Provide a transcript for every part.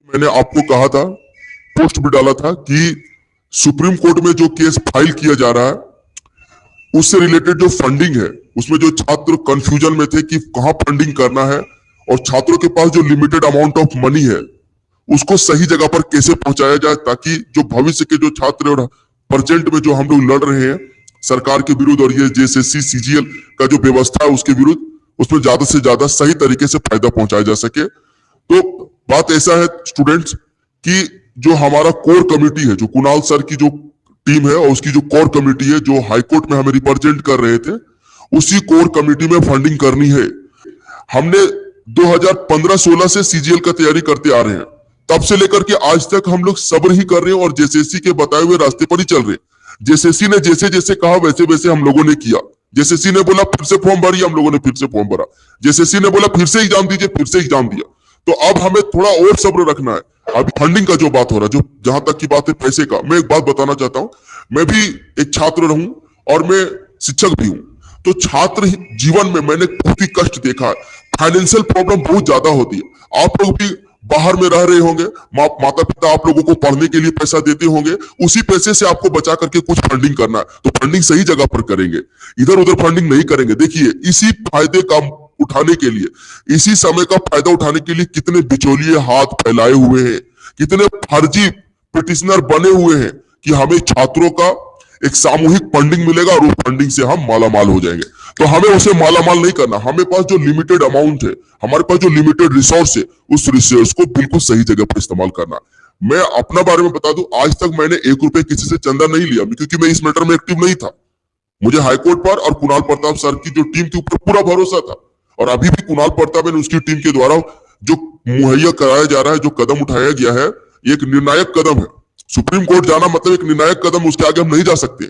मैंने आपको कहा था, पोस्ट भी डाला था कि सुप्रीम कोर्ट में जो केस फाइल किया जा रहा है उससे रिलेटेड जो फंडिंग है उसमें जो छात्र कंफ्यूजन में थे कि कहां फंडिंग करना है और छात्रों के पास जो लिमिटेड अमाउंट ऑफ मनी है उसको सही जगह पर कैसे पहुंचाया जाए ताकि जो भविष्य के जो छात्र और प्रेजेंट में जो हम लोग लड़ रहे हैं सरकार के विरुद्ध और ये जेएसएससी सीजीएल का जो व्यवस्था है उसके विरुद्ध उसमें ज्यादा से ज्यादा सही तरीके से फायदा पहुंचाया जा सके। तो बात ऐसा है स्टूडेंट्स कि जो हमारा कोर कमेटी है, जो कुणाल सर की जो टीम है और उसकी जो कोर कमेटी है जो हाईकोर्ट में हमें रिप्रेजेंट कर रहे थे, उसी कोर कमेटी में फंडिंग करनी है। हमने 2015-16 से सीजीएल का तैयारी करते आ रहे हैं, तब से लेकर के आज तक हम लोग सब्र ही कर रहे हैं और जेएसएससी के बताए हुए रास्ते पर ही चल रहे हैं। जेएसएससी ने जैसे जैसे कहा वैसे वैसे हम लोगों ने किया। जेएसएससी ने बोला फिर से फॉर्म भरिए, हम लोगों ने फिर से फॉर्म भरा। जेएसएससी ने बोला फिर से एग्जाम दीजिए, फिर से एग्जाम दिया। तो अब हमें थोड़ा और सब्र रखना है। अभी फंडिंग का जो बात हो रहा है, जो जहां तक की बात है पैसे का, मैं एक बात बताना चाहता हूं। मैं भी एक छात्र रहूं और मैं शिक्षक भी हूं, तो छात्र जीवन में मैंने बहुत ही कष्ट देखा है। फाइनेंशियल प्रॉब्लम बहुत ज्यादा होती है। आप लोग भी बाहर में रह रहे होंगे, माता पिता आप लोगों को पढ़ने के लिए पैसा देते होंगे, उसी पैसे से आपको बचा करके कुछ फंडिंग करना है, तो फंडिंग सही जगह पर करेंगे, इधर उधर फंडिंग नहीं करेंगे। देखिए इसी फायदे का उठाने के लिए, इसी समय का फायदा उठाने के लिए कितने बिचौलिए हाथ फैलाए हुए हैं, कितने फर्जी पिटिशनर बने हुए हैं कि हमें छात्रों का एक सामूहिक फंडिंग मिलेगा और उस फंडिंग से हम मालामाल हो जाएंगे। तो हमें उसे मालामाल नहीं करना। हमें पास जो लिमिटेड अमाउंट है, हमारे पास जो लिमिटेड रिसोर्स है, उस रिसोर्स को बिल्कुल सही जगह पर इस्तेमाल करना। मैं अपना बारे में बता दूं, आज तक मैंने 1 रुपए किसी से चंदा नहीं लिया, क्योंकि मैं इस मैटर में एक्टिव नहीं था। मुझे हाईकोर्ट पर और कुणाल प्रताप सर की जो टीम थी ऊपर पूरा भरोसा था, और अभी भी कुणाल प्रताप ने उसकी टीम के द्वारा जो मुहैया कराया जा रहा है, जो कदम उठाया गया है, एक निर्णायक कदम है। सुप्रीम कोर्ट जाना मतलब एक निर्णायक कदम, उसके आगे हम नहीं जा सकते।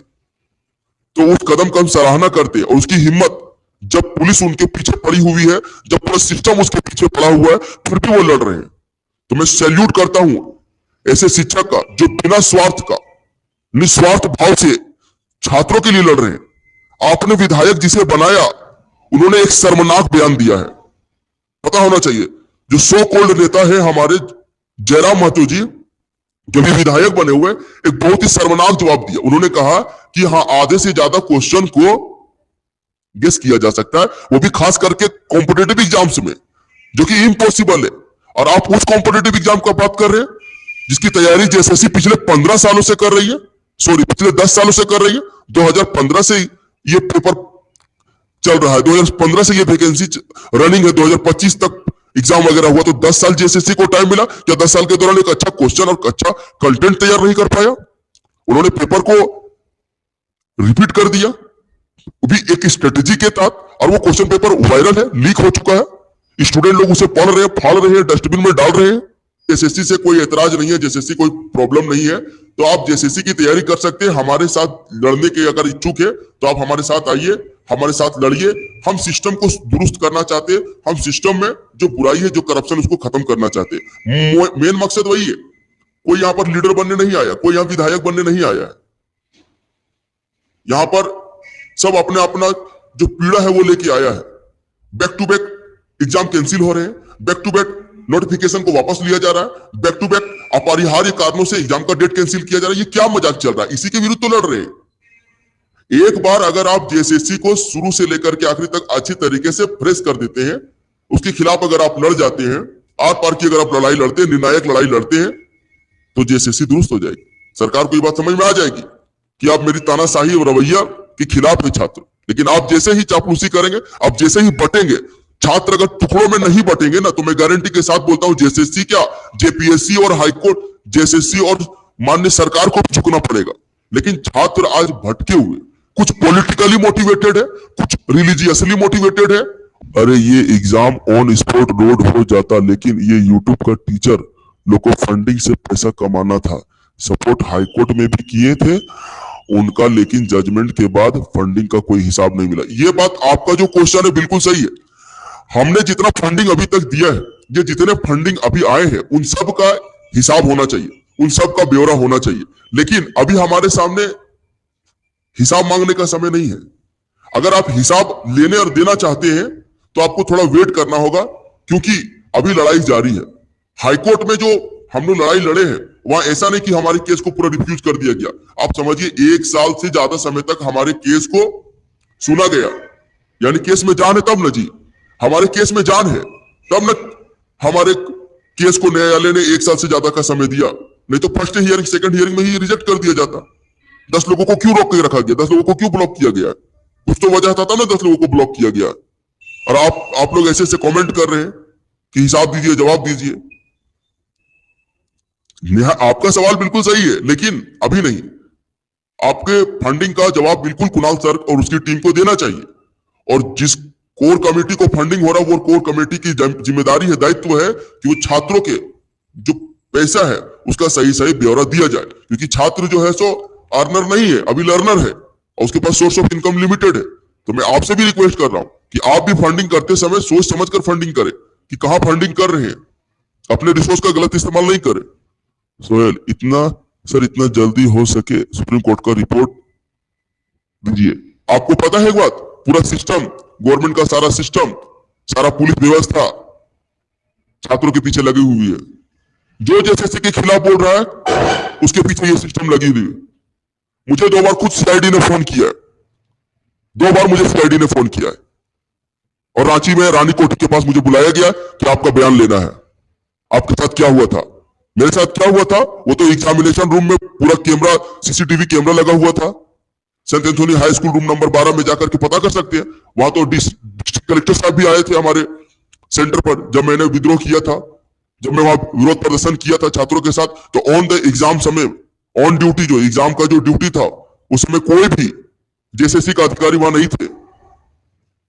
तो उस कदम का हम सराहना करते हैं, और उसकी हिम्मत, जब पुलिस उनके पीछे पड़ी हुई है, जब पूरा सिस्टम उसके पीछे पड़ा हुआ है, फिर भी वो लड़ रहे हैं, तो मैं सैल्यूट करता हूं ऐसे शिक्षक का जो बिना स्वार्थ का, निस्वार्थ भाव से छात्रों के लिए लड़ रहे हैं। आपने विधायक जिसे बनाया, उन्होंने एक शर्मनाक बयान दिया है, पता होना चाहिए। जो सो कॉल्ड नेता है हमारे जयराम महतो जी, जो भी विधायक बने हुए, एक बहुत ही शर्मनाक जवाब दिया। उन्होंने कहा कि हाँ, आधे से ज्यादा क्वेश्चन को गेस किया जा सकता है, वो भी खास करके कॉम्पिटेटिव एग्जाम्स में, जो कि इम्पॉसिबल है। और आप उस कॉम्पिटेटिव एग्जाम का बात कर रहे हैं जिसकी तैयारी जेएसएससी पिछले 15 सालों से कर रही है, सॉरी पिछले 10 सालों से कर रही है। 2015 से ये पेपर चल रहा है, 2015 से ये वैकेंसी रनिंग है, 2025 तक एग्जाम वगैरह हुआ, तो 10 साल जेएसएससी को टाइम मिला। क्या 10 साल के दौरान एक अच्छा क्वेश्चन और अच्छा कंटेंट तैयार नहीं कर पाया? उन्होंने पेपर को रिपीट कर दिया, वो भी एक स्ट्रेटेजी के तहत, और वो क्वेश्चन पेपर वायरल है, लीक हो चुका है। स्टूडेंट लोग उसे पढ़ रहे हैं, फाड़ रहे हैं, डस्टबिन में डाल रहे हैं। जेएसएससी से कोई एतराज नहीं है, जेएसएससी कोई प्रॉब्लम नहीं है, तो आप जेएसएससी की तैयारी कर सकते हैं। हमारे साथ लड़ने के अगर इच्छुक है तो आप हमारे साथ आइए, हमारे साथ लड़िए। हम सिस्टम को दुरुस्त करना चाहते हैं, हम सिस्टम में जो बुराई है, जो करप्शन, उसको खत्म करना चाहते हैं। मेन मकसद वही है। कोई यहाँ पर लीडर बनने नहीं आया, कोई यहाँ विधायक बनने नहीं आया है। यहाँ पर सब अपना अपना जो पीड़ा है वो लेके आया है। Back to back exam cancel हो रहे हैं, बैक टू बैक नोटिफिकेशन को वापस लिया जा रहा है, बैक टू बैक अपरिहार्य कारणों से एग्जाम का डेट कैंसिल किया जा रहा है। ये क्या मजाक चल रहा है? इसी के विरुद्ध तो लड़ रहे हैं। एक बार अगर आप जेएसएससी को शुरू से लेकर के आखिरी तक अच्छी तरीके से फ्रेश कर देते हैं, उसके खिलाफ अगर आप लड़ जाते हैं, आर पार की अगर आप लड़ाई लड़ते हैं, निर्णायक लड़ाई लड़ते हैं, तो जेएसएससी दुरुस्त हो जाएगी। सरकार को ये बात समझ में आ जाएगी कि आप मेरी तानाशाही और रवैया के खिलाफ है छात्र। लेकिन आप जैसे ही चापलूसी करेंगे, आप जैसे ही बटेंगे, छात्र अगर टुकड़ों में नहीं बटेंगे ना, तो मैं गारंटी के साथ बोलता हूं जेएसएससी क्या, जेपीएससी और हाईकोर्ट, जेएसएससी और माननीय सरकार को भी झुकना पड़ेगा। लेकिन छात्र आज भटके हुए, कुछ पॉलिटिकली मोटिवेटेड है, कुछ रिलीजियसली मोटिवेटेड है। अरे ये एग्जाम ऑन स्पॉट रोड हो जाता, लेकिन ये यूट्यूब का टीचर लोग को फंडिंग से पैसा कमाना था। सपोर्ट हाईकोर्ट में भी किए थे उनका, लेकिन जजमेंट के बाद फंडिंग का कोई हिसाब नहीं मिला। ये बात, आपका जो क्वेश्चन है बिल्कुल सही है। हमने जितना फंडिंग अभी तक दिया है, ये जितने फंडिंग अभी आए हैं, उन सब का हिसाब होना चाहिए, उन सब का ब्यौरा होना चाहिए। लेकिन अभी हमारे सामने हिसाब मांगने का समय नहीं है। अगर आप हिसाब लेने और देना चाहते हैं तो आपको थोड़ा वेट करना होगा, क्योंकि अभी लड़ाई जारी है। हाईकोर्ट में जो हम लोग लड़ाई लड़े हैं। वहां ऐसा नहीं कि हमारे केस को पूरा रिफ्यूज कर दिया गया। आप समझिए 1 साल से ज्यादा समय तक हमारे केस को सुना गया, यानी केस में जान है तब न जी, हमारे केस में जान है तब न हमारे केस को न्यायालय ने 1 साल से ज्यादा का समय दिया। नहीं तो फर्स्ट हियरिंग सेकंड हियरिंग में ही रिजेक्ट कर दिया जाता। 10 लोगों को क्यों रोक के रखा गया, 10 लोगों को क्यों ब्लॉक किया गया? कुछ तो वजह था ना 10 लोगों को ब्लॉक किया गया। और आप लोग ऐसे कमेंट कर रहे हैं कि हिसाब दीजिए, जवाब दीजिए। आपका सवाल बिल्कुल सही है, लेकिन अभी नहीं। आपके फंडिंग का जवाब बिल्कुल कुणाल सर और उसकी टीम को देना चाहिए। और जिस कोर कमेटी को फंडिंग हो रहा है वो कोर कमेटी की जिम्मेदारी है, दायित्व है कि वो छात्रों के जो पैसा है उसका सही सही ब्यौरा दिया जाए। क्योंकि छात्र जो है सो अर्नर नहीं है, अभी लर्नर है और उसके पास सोर्स ऑफ इनकम लिमिटेड है। तो मैं आपसे भी रिक्वेस्ट कर रहा हूं कि आप भी फंडिंग करते समय सोच समझ कर फंडिंग करें कि कहां फंडिंग कर रहे हैं, अपने रिसोर्स का गलत इस्तेमाल नहीं करें। सोहेल, इतना जल्दी हो सके सुप्रीम कोर्ट का रिपोर्ट दीजिए। आपको पता है एक बात, पूरा सिस्टम, गवर्नमेंट का सारा सिस्टम, सारा पुलिस व्यवस्था छात्रों के पीछे लगी हुई है। जो जेएसएससी के खिलाफ बोल रहा है उसके पीछे ये सिस्टम लगी हुई है। मुझे 2 बार खुद सीआईडी ने फोन किया है, 2 बार मुझे सीआईडी ने फोन किया है। और रांची में रानी कोठी के पास मुझे बुलाया गया कि आपका बयान लेना है, आपके साथ क्या हुआ था। मेरे साथ क्या हुआ था, वो तो एग्जामिनेशन रूम में पूरा कैमरा, सीसीटीवी कैमरा लगा हुआ था। Saint Anthony high school room number 12 में जाकर के पता कर सकते हैं। वहां तो डिस्ट्रिक्ट कलेक्टर साहब भी आए थे हमारे सेंटर पर जब मैंने विद्रोह किया था, जब मैं वहां विरोध प्रदर्शन किया था छात्रों के साथ। तो ऑन द एग्जाम समय, ऑन ड्यूटी, जो एग्जाम का जो ड्यूटी था उसमें कोई भी जेएसएससी का अधिकारी वहां नहीं थे।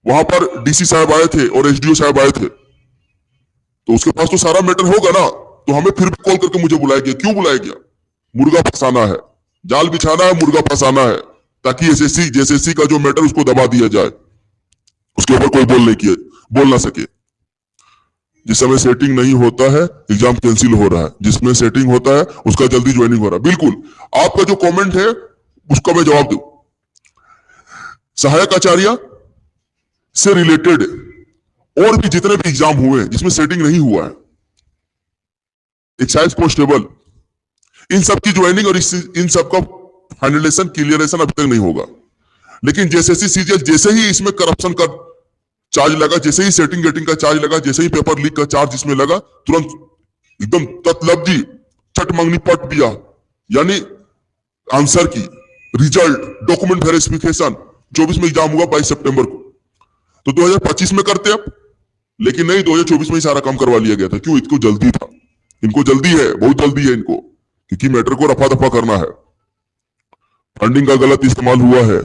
वहां पर डीसी साहब आए थे और एसडीओ साहब आए थे। तो उसके पास तो सारा मैटर होगा ना। तो हमें फिर भी कॉल करके मुझे बुलाया गया। क्यों बुलाया गया? मुर्गा फंसाना है, जाल बिछाना है, मुर्गा फंसाना है, ताकि जेएसएससी का जो मैटर उसको दबा दिया जाए, उसके ऊपर कोई बोल ना सके। जिस समय सेटिंग नहीं होता है एग्जाम कैंसिल हो रहा है, जिसमें सेटिंग होता है उसका जल्दी ज्वाइनिंग हो रहा है। बिल्कुल, आपका जो कमेंट है उसका मैं जवाब दूं। सहायक आचार्य से रिलेटेड और भी जितने भी एग्जाम हुए जिसमें सेटिंग नहीं हुआ है, एक्साइज कांस्टेबल, इन सब की ज्वाइनिंग और इन सब का फाइनलाइजेशन, क्लियरेशन अभी तक नहीं होगा। लेकिन जेएसएससी सीजीएल जैसे ही इसमें करप्शन का चार्ज लगा, जैसे ही सेटिंग गेटिंग का चार्ज लगा, जैसे ही पेपर लीक का चार्ज इसमें लगा, तुरंत एकदम तत्लब्जी छठ मंगनी पट दिया। यानी आंसर की रिजल्ट, डॉक्यूमेंट वेरिफिकेशन 24 में एग्जाम हुआ 22 सितंबर को। तो 2025 में करते अब, लेकिन नहीं, 2024 में ही सारा काम करवा लिया गया था। क्यों? इनको जल्दी था, इनको जल्दी है, बहुत जल्दी है इनको, क्योंकि मैटर को रफा दफा करना है। फंडिंग का गलत इस्तेमाल हुआ है,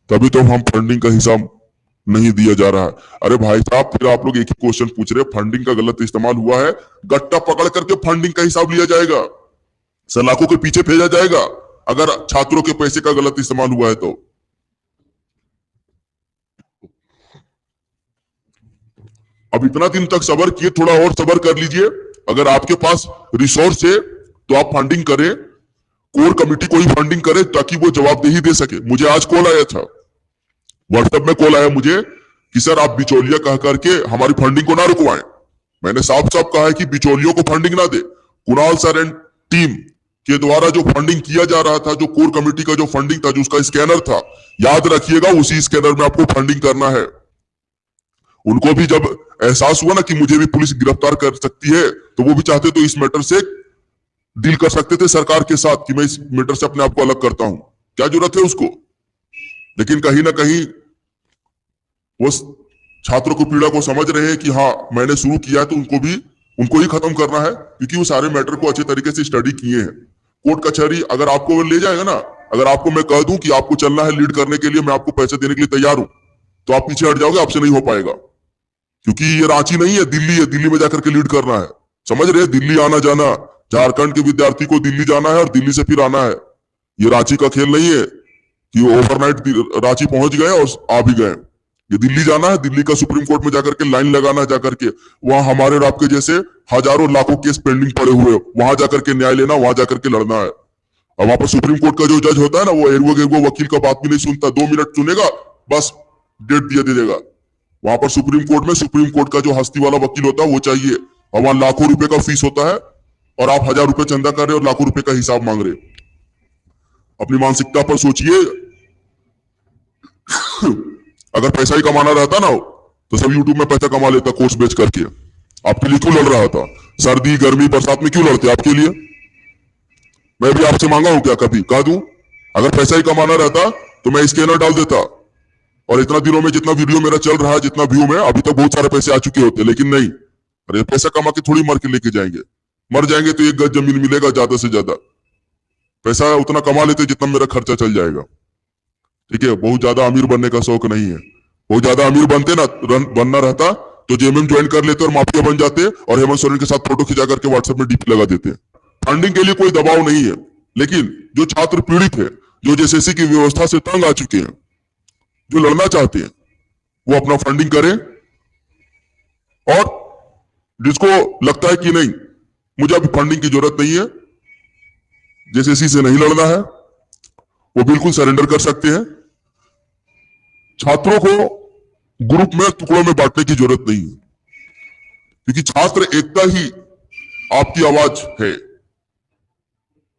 तभी तो हम फंडिंग का हिसाब नहीं दिया जा रहा है। अरे भाई साहब, फिर आप लोग एक ही क्वेश्चन पूछ रहे हैं, फंडिंग का गलत इस्तेमाल हुआ है, गट्टा पकड़ करके फंडिंग का हिसाब लिया जाएगा, सलाखों के पीछे भेजा जाएगा अगर छात्रों के पैसे का गलत इस्तेमाल हुआ है तो। अब इतना दिन तक सब्र किए, थोड़ा और सब्र कर लीजिए। अगर आपके पास रिसोर्स है तो आप फंडिंग करें, कोर कमेटी को ही फंडिंग करें ताकि वो जवाबदेही दे सके। मुझे आज कॉल आया था, व्हाट्सएप में कॉल आया मुझे कि सर आप बिचौलिया कह करके हमारी फंडिंग को ना रुकवाएं। मैंने साफ साफ कहा है कि बिचौलियों को फंडिंग ना दे। कुणाल सर एंड टीम के द्वारा जो फंडिंग किया जा रहा था, जो कोर कमेटी का जो फंडिंग था, जो उसका स्कैनर था, याद रखिएगा उसी स्कैनर में आपको फंडिंग करना है। उनको भी जब एहसास हुआ ना कि मुझे भी पुलिस गिरफ्तार कर सकती है, तो वो भी चाहते तो इस मैटर से डील कर सकते थे सरकार के साथ कि मैं इस मैटर से अपने आप को अलग करता हूं। क्या जरूरत है उसको? लेकिन कहीं ना कहीं वो छात्रों को पीड़ा को समझ रहे हैं कि हाँ मैंने शुरू किया है तो उनको ही खत्म करना है, क्योंकि वो सारे मैटर को अच्छे तरीके से स्टडी किए हैं। कोर्ट कचहरी अगर आपको ले जाएगा ना, अगर आपको मैं कह दूं कि आपको चलना है लीड करने के लिए, मैं आपको पैसे देने के लिए तैयार हूं, तो आप पीछे हट जाओगे, आपसे नहीं हो पाएगा। क्योंकि ये रांची नहीं है, दिल्ली है, दिल्ली में जाकर के लीड करना है। समझ रहे हैं? दिल्ली आना जाना, झारखंड के विद्यार्थी को दिल्ली जाना है और दिल्ली से फिर आना है। ये रांची का खेल नहीं है कि ओवरनाइट रांची पहुंच गए और आ भी गए। ये दिल्ली जाना है, दिल्ली का सुप्रीम कोर्ट में जाकर के लाइन लगाना, जाकर के वहां हमारे और आपके जैसे हजारों लाखों केस पेंडिंग पड़े हुए, वहां जाकर के न्याय लेना, वहां जाकर के लड़ना है। और वहां पर सुप्रीम कोर्ट का जो जज होता है ना, वो एरवो वकील का बात भी नहीं सुनता, 2 मिनट सुनेगा बस डेट दिया दे देगा। वहां पर सुप्रीम कोर्ट में सुप्रीम कोर्ट का जो हस्ती वाला वकील होता है वो चाहिए, और वहां लाखों रुपए का फीस होता है और आप 1000 रुपए चंदा कर रहे और लाखों रुपए का हिसाब मांग रहे। अपनी मानसिकता पर सोचिए। अगर पैसा ही कमाना रहता ना तो सब यूट्यूब में पैसा कमा लेता कोर्स बेच करके। आपके लिए क्यों लड़ रहा था? सर्दी गर्मी बरसात में क्यों लड़ते? आपके लिए। मैं भी आपसे मांगा हूं क्या कभी? कह दूं अगर पैसा ही कमाना रहता तो मैं स्कैनर डाल देता और इतना दिनों में जितना वीडियो मेरा चल रहा है, जितना व्यू में, अभी तक बहुत सारे पैसे आ चुके होते। लेकिन नहीं, अरे पैसा कमा के थोड़ी मर के लेके जाएंगे। मर जाएंगे तो 1 गज जमीन मिलेगा ज्यादा से ज्यादा। पैसा उतना कमा लेते जितना मेरा खर्चा चल जाएगा। ठीक है, बहुत ज्यादा अमीर बनने का शौक नहीं है। बहुत ज्यादा अमीर बनते ना बनना रहता तो जेएमएम ज्वाइन कर लेते और माफिया बन जाते और हेमंत सोरेन के साथ फोटो खिंचा करके व्हाट्सएप में डीपी लगा देते। फंडिंग के लिए कोई दबाव नहीं है, लेकिन जो छात्र पीड़ित है, जो जेएसएससी की व्यवस्था से तंग आ चुके हैं, जो लड़ना चाहते हैं, वो अपना फंडिंग करें। और जिसको लगता है कि नहीं मुझे अभी फंडिंग की जरूरत नहीं है, जेएसएससी से नहीं लड़ना है, वो बिल्कुल सरेंडर कर सकते हैं। छात्रों को ग्रुप में टुकड़ों में बांटने की जरूरत नहीं है, क्योंकि छात्र एकता ही आपकी आवाज है।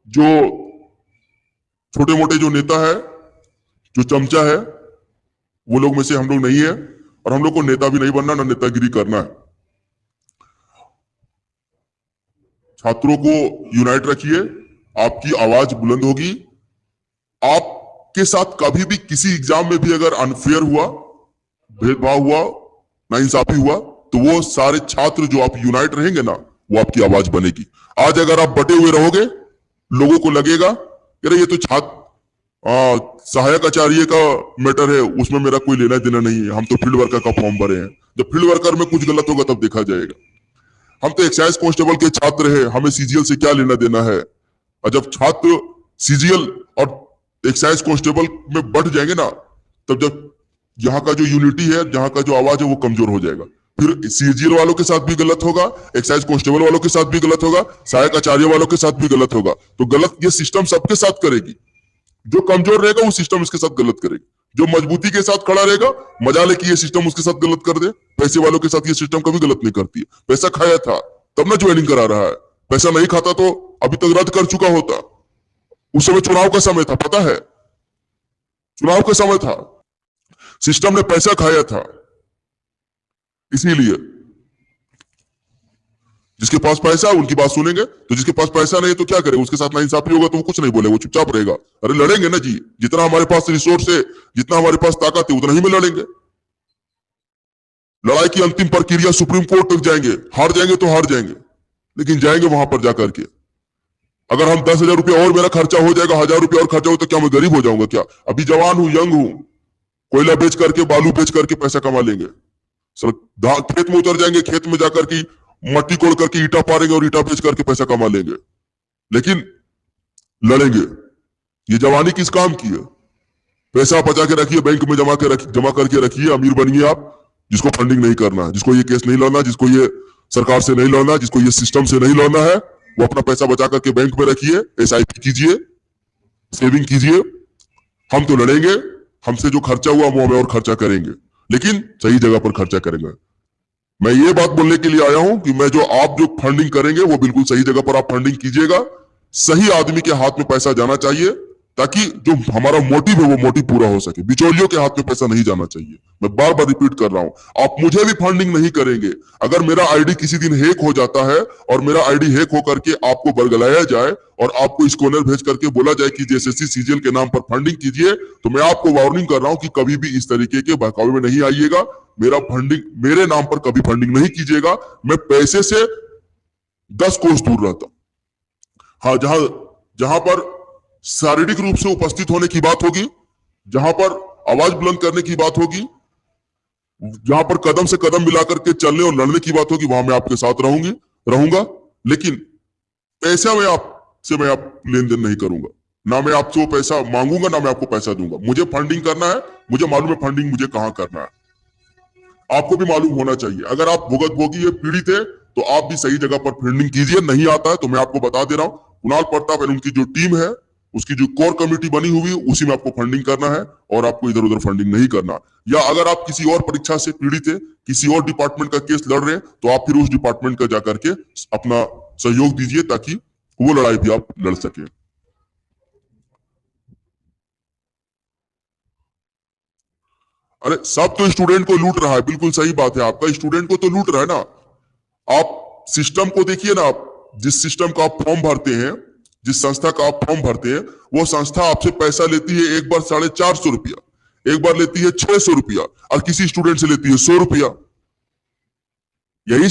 जो छोटे मोटे जो नेता है, जो चमचा है, वो लोग में से हम लोग नहीं है और हम लोग को नेता भी नहीं बनना, ना नेतागिरी करना है। छात्रों को यूनाइट रखिए, आपकी आवाज बुलंद होगी। आपके साथ कभी भी किसी एग्जाम में भी अगर अनफेयर हुआ, भेदभाव हुआ, नाइंसाफी हुआ, तो वो सारे छात्र जो आप यूनाइट रहेंगे ना, वो आपकी आवाज बनेगी। आज अगर आप बटे हुए रहोगे, लोगों को लगेगा अरे ये तो छात्र सहायक आचार्य का मैटर है, उसमें मेरा कोई लेना देना नहीं है, हम तो फील्ड वर्कर का फॉर्म भरे हैं। जब फील्ड वर्कर में कुछ गलत होगा तब देखा जाएगा। हम तो एक्साइज कांस्टेबल के छात्र हैं, हमें सीजीएल से क्या लेना देना है। और जब छात्र सीजीएल और एक्साइज कांस्टेबल में बढ़ जाएंगे ना, तब जब यहाँ का जो यूनिटी है, जहाँ का जो आवाज है, वो कमजोर हो जाएगा। फिर सीजीएल वालों के साथ भी गलत होगा, एक्साइज कांस्टेबल वालों के साथ भी गलत होगा, सहायक आचार्य वालों के साथ भी गलत होगा। तो गलत ये सिस्टम सबके साथ करेगी। जो कमजोर रहेगा वो सिस्टम इसके साथ गलत करेगी। जो मजबूती के साथ खड़ा रहेगा, मजा ले कि ये सिस्टम उसके साथ गलत कर दे। पैसे वालों के साथ ये सिस्टम कभी गलत नहीं करती है। पैसा खाया था तब ना ज्वाइनिंग करा रहा है। पैसा नहीं खाता तो अभी तक रद्द कर चुका होता। उस समय चुनाव का समय था, पता है, चुनाव का समय था, सिस्टम ने पैसा खाया था। इसीलिए जिसके पास पैसा है उनकी बात सुनेंगे, तो जिसके पास पैसा नहीं तो क्या करे, उसके साथ नाइंसाफी होगा तो वो कुछ नहीं बोले, वो चुपचाप रहेगा। अरे लड़ेंगे ना जी, जितना हमारे पास रिसोर्स है, जितना हमारे पास ताकत है, उतना ही में लड़ेंगे। लड़ाई की अंतिम प्रक्रिया सुप्रीम कोर्ट तक जाएंगे। हार जाएंगे तो हार जाएंगे, लेकिन जाएंगे वहां पर जाकर के। अगर हम 10,000 रुपया और मेरा खर्चा हो जाएगा, 1000 रुपया और खर्चा हो तो क्या मैं गरीब हो जाऊंगा क्या? अभी जवान हूं, यंग हूं, कोयला बेच करके, बालू बेच करके पैसा कमा लेंगे। खेत में उतर जाएंगे, खेत में जाकर के मट्टी कोड़ करके ईटा पारेंगे और ईटा बेच करके पैसा कमा लेंगे, लेकिन लड़ेंगे। ये जवानी किस काम की है? पैसा बचा के रखिए, बैंक में जमा करके रखिए, अमीर बनिए आप। जिसको फंडिंग नहीं करना है, जिसको ये केस नहीं लड़ना, जिसको ये सरकार से नहीं लड़ना, जिसको ये सिस्टम से नहीं लड़ना है, वो अपना पैसा बचा करके बैंक में रखिए, एसआईपी कीजिए, सेविंग कीजिए। हम तो लड़ेंगे, हमसे जो खर्चा हुआ वो हमें और खर्चा करेंगे, लेकिन सही जगह पर खर्चा करेंगे। मैं ये बात बोलने के लिए आया हूं कि आप जो फंडिंग करेंगे वो बिल्कुल सही जगह पर आप फंडिंग कीजिएगा। सही आदमी के हाथ में पैसा जाना चाहिए, ताकि जो हमारा मोटिव है वो मोटिव पूरा हो सके। बिचौलियों के हाथ में पैसा नहीं जाना चाहिए। मैं बार बार रिपीट कर रहा हूं, आप मुझे भी फंडिंग नहीं करेंगे। अगर मेरा आईडी किसी दिन हैक हो जाता है और मेरा आईडी हैक होकर के आपको बरगलाया जाए और आपको स्कैनर भेज करके बोला जाए कि जेएसएससी सीजीएल के नाम पर फंडिंग कीजिए, तो मैं आपको वार्निंग कर रहा हूं कि कभी भी इस तरीके के बहकावे में नहीं आइएगा। मेरा फंडिंग, मेरे नाम पर कभी फंडिंग नहीं कीजिएगा। मैं पैसे से 10 कोस दूर रहता हूं। हाँ, जहां पर शारीरिक रूप से उपस्थित होने की बात होगी, जहां पर आवाज बुलंद करने की बात होगी, जहां पर कदम से कदम मिलाकर के चलने और लड़ने की बात होगी, वहां मैं आपके साथ रहूंगा। लेकिन पैसा मैं आप लेन देन नहीं करूंगा। ना मैं आपसे वो पैसा मांगूंगा, ना मैं आपको पैसा दूंगा। मुझे फंडिंग करना है, मुझे मालूम है फंडिंग मुझे कहां करना है। आपको भी मालूम होना चाहिए। अगर आप भुगतभोगी पीड़ित है तो आप भी सही जगह पर फंडिंग कीजिए। नहीं आता है तो मैं आपको बता दे रहा हूं, कुणाल प्रताप और उनकी जो टीम है, उसकी जो कोर कमेटी बनी हुई है, उसी में आपको फंडिंग करना है और आपको इधर उधर फंडिंग नहीं करना। या अगर आप किसी और परीक्षा से पीड़ित है, किसी और डिपार्टमेंट का केस लड़ रहे हैं, तो आप फिर उस डिपार्टमेंट का जाकर के अपना सहयोग दीजिए ताकि वो लड़ाई भी आप लड़ सके। अरे सब तो स्टूडेंट को लूट रहा है, बिल्कुल सही बात है, आपका स्टूडेंट को तो लूट रहा है ना। आप सिस्टम को देखिए ना, आप जिस सिस्टम का आप फॉर्म भरते हैं, जिस संस्था का आप फॉर्म भरते हैं, वो संस्था आपसे पैसा लेती है एक बार 450 रुपया, एक बार लेती है 600 रुपया, और किसी स्टूडेंट से लेती है 100 रुपया। यही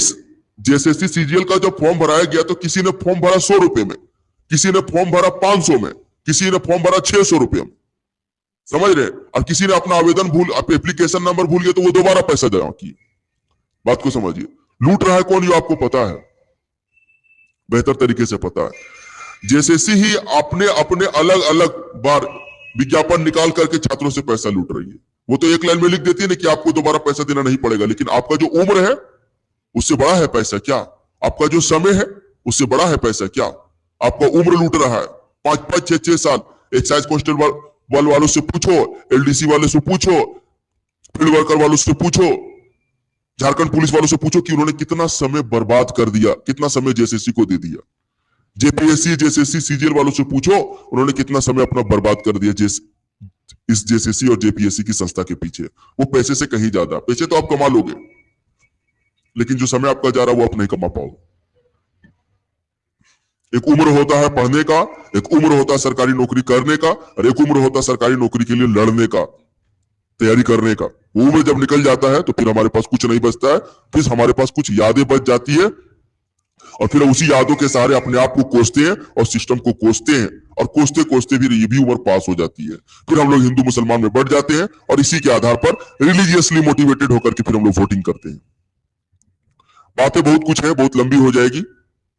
जेएसएससी सीजीएल का जब फॉर्म भराया गया तो किसी ने फॉर्म भरा 100 रुपए में, किसी ने फॉर्म भरा 500 में, किसी ने फॉर्म भरा 600 रुपये में, समझ रहे। और किसी ने अपना आवेदन भूल, एप्लीकेशन नंबर भूल गया तो वो दोबारा पैसा जमा किए। बात को समझिए, लूट रहा है कौन ये आपको पता है, बेहतर तरीके से पता है। जेएसएससी ही अपने अपने अलग अलग बार विज्ञापन निकाल करके छात्रों से पैसा लूट रही है। वो तो एक लाइन में लिख देती है ना कि आपको दोबारा पैसा देना नहीं पड़ेगा, लेकिन आपका जो उम्र है उससे बड़ा है पैसा क्या, आपका जो समय है उससे बड़ा है पैसा क्या। आपका उम्र लूट रहा है, 5-5, 6-6 साल। एक्साइज कांस्टेबल वालों से पूछो, एलडीसी वाले से पूछो, फील्ड वर्कर वालों से पूछो, झारखंड पुलिस वालों से पूछो कि उन्होंने कितना समय बर्बाद कर दिया, कितना समय जेएसएससी को दे दिया। जेपीएससी, जेएसएससी, सीजीएल वालों से पूछो, उन्होंने कितना समय अपना बर्बाद कर दिया इस जेएसएससी और जेपीएससी की संस्था के पीछे। वो पैसे से कहीं ज्यादा, पैसे तो आप कमा लोगे, लेकिन जो समय आपका जा रहा है वो आप नहीं कमा पाओगे। एक उम्र होता है पढ़ने का, एक उम्र होता है सरकारी नौकरी करने का, और एक उम्र होता है सरकारी नौकरी के लिए लड़ने का, तैयारी करने का। वो उम्र जब निकल जाता है तो फिर हमारे पास कुछ नहीं बचता है, फिर हमारे पास कुछ यादें बच जाती है, और फिर उसी यादों के सहारे अपने आप को कोसते हैं और सिस्टम को कोसते हैं, और कोसते कोसते फिर ये भी उम्र पास हो जाती है। फिर हम लोग हिंदू मुसलमान में बढ़ जाते हैं, और इसी के आधार पर रिलीजियसली मोटिवेटेड होकर के फिर हम लोग वोटिंग करते हैं। बातें बहुत कुछ है, बहुत लंबी हो जाएगी।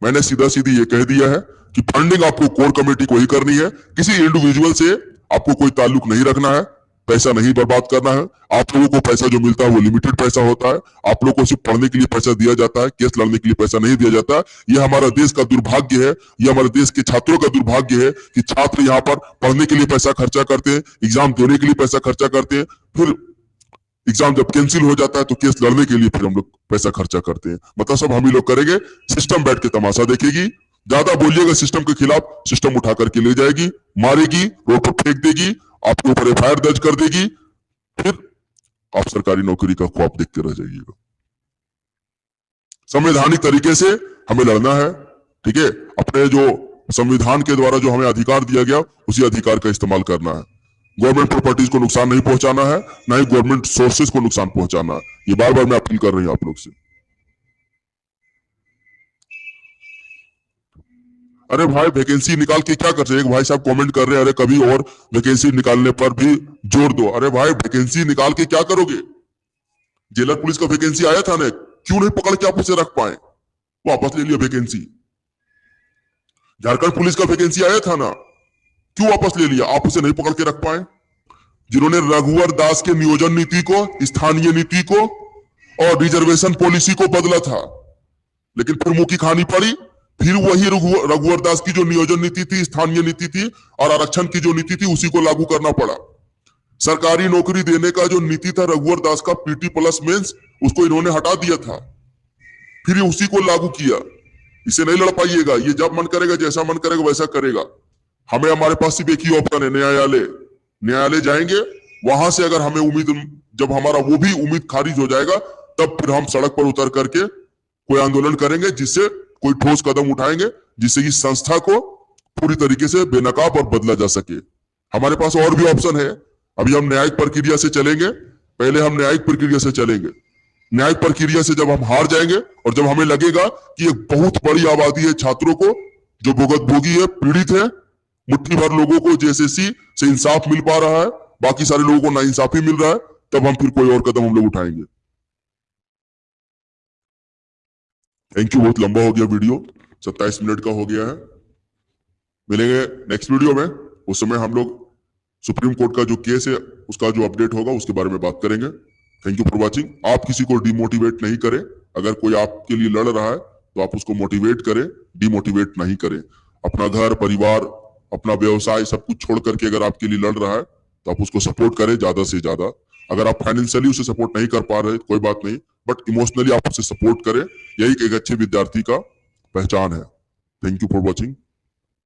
मैंने सीधा सीधी ये कह दिया है कि फंडिंग आपको कोर कमेटी को ही करनी है, किसी इंडिविजुअल से आपको कोई ताल्लुक नहीं रखना है, पैसा नहीं बर्बाद करना है। आप लोगों को पैसा जो मिलता है वो लिमिटेड पैसा होता है, आप लोगों को सिर्फ पढ़ने के लिए पैसा दिया जाता है, केस लड़ने के लिए पैसा नहीं दिया जाता। ये हमारा देश का दुर्भाग्य है, ये हमारे देश के छात्रों का दुर्भाग्य है कि छात्र यहाँ पर पढ़ने के लिए पैसा खर्चा करते हैं, एग्जाम देने के लिए पैसा खर्चा करते हैं, फिर एग्जाम जब कैंसिल हो जाता है तो केस लड़ने के लिए फिर हम लोग पैसा खर्चा करते हैं। मतलब सब हम ही लोग करेंगे, सिस्टम बैठ के तमाशा देखेगी। ज्यादा बोलिएगा सिस्टम के खिलाफ, सिस्टम उठा करके ले जाएगी, मारेगी, रोड पर फेंक देगी, आपके ऊपर एफआईआर दर्ज कर देगी, फिर आप सरकारी नौकरी का ख्वाब देखते रह जाइएगा। संवैधानिक तरीके से हमें लड़ना है, ठीक है। अपने जो संविधान के द्वारा जो हमें अधिकार दिया गया उसी अधिकार का इस्तेमाल करना है। गवर्नमेंट प्रॉपर्टीज को नुकसान नहीं पहुंचाना है, ना ही गवर्नमेंट सोर्सेज को नुकसान पहुंचाना है। ये बार बार मैं अपील कर रही हूं आप लोग से। अरे भाई वैकेंसी निकाल के क्या कर रहे हैं, एक भाई साहब कमेंट कर रहे हैं, अरे कभी और वैकेंसी निकालने पर भी जोर दो। अरे भाई वैकेंसी निकाल के क्या करोगे, जेलर पुलिस का वैकेंसी आया था ना, क्यों नहीं पकड़ के आप उसे रख पाए, वापस ले लिया वैकेंसी। झारखंड पुलिस का वैकेंसी आया था ना, क्यों वापस ले लिया, आप उसे नहीं पकड़ के रख पाए। जिन्होंने रघुवर दास के नियोजन नीति को, स्थानीय नीति को और रिजर्वेशन पॉलिसी को बदला था, लेकिन फिर मुंह की खानी पड़ी। फिर वही रघुवर दास की जो नियोजन नीति थी, स्थानीय नीति थी और आरक्षण की जो नीति थी उसी को लागू करना पड़ा। सरकारी नौकरी देने का जो नीति था रघुवर दास का, पीटी प्लस मेंस, उसको इन्होंने हटा दिया था, फिर उसी को लागू किया। इसे नहीं लड़ पाइएगा, ये जब मन करेगा, जैसा मन करेगा वैसा करेगा। हमें, हमारे पास सिर्फ एक ही ऑप्शन है, न्यायालय। न्यायालय जाएंगे, वहां से अगर हमें उम्मीद, जब हमारा वो भी उम्मीद खारिज हो जाएगा, तब फिर हम सड़क पर उतर करके कोई आंदोलन करेंगे, जिससे कोई ठोस कदम उठाएंगे, जिससे इस संस्था को पूरी तरीके से बेनकाब और बदला जा सके। हमारे पास और भी ऑप्शन है। अभी हम न्यायिक प्रक्रिया से चलेंगे, पहले हम न्यायिक प्रक्रिया से चलेंगे। न्यायिक प्रक्रिया से जब हम हार जाएंगे और जब हमें लगेगा कि एक बहुत बड़ी आबादी है छात्रों को जो भुगतभोगी है, पीड़ित है, मुट्ठी भर लोगों को जेएसएससी से इंसाफ मिल पा रहा है, बाकी सारे लोगों को नाइंसाफी मिल रहा है, तब हम फिर कोई और कदम हम लोग उठाएंगे। थैंक यू, बहुत लंबा हो गया वीडियो, 27 मिनट का हो गया है। मिलेंगे नेक्स्ट वीडियो में, उस समय हम लोग सुप्रीम कोर्ट का जो केस है उसका जो अपडेट होगा उसके बारे में बात करेंगे। Thank you for watching. आप किसी को डिमोटिवेट नहीं करें, अगर कोई आपके लिए लड़ रहा है तो आप उसको मोटिवेट करें, डिमोटिवेट नहीं करें। अपना घर परिवार, अपना व्यवसाय सब कुछ छोड़ करके अगर आपके लिए लड़ रहा है तो आप उसको सपोर्ट करें ज्यादा से ज्यादा। अगर आप फाइनेंशियली उसे सपोर्ट नहीं कर पा रहे कोई बात नहीं, बट इमोशनली आप उसे सपोर्ट करें, यही एक अच्छे विद्यार्थी का पहचान है। Thank you for watching.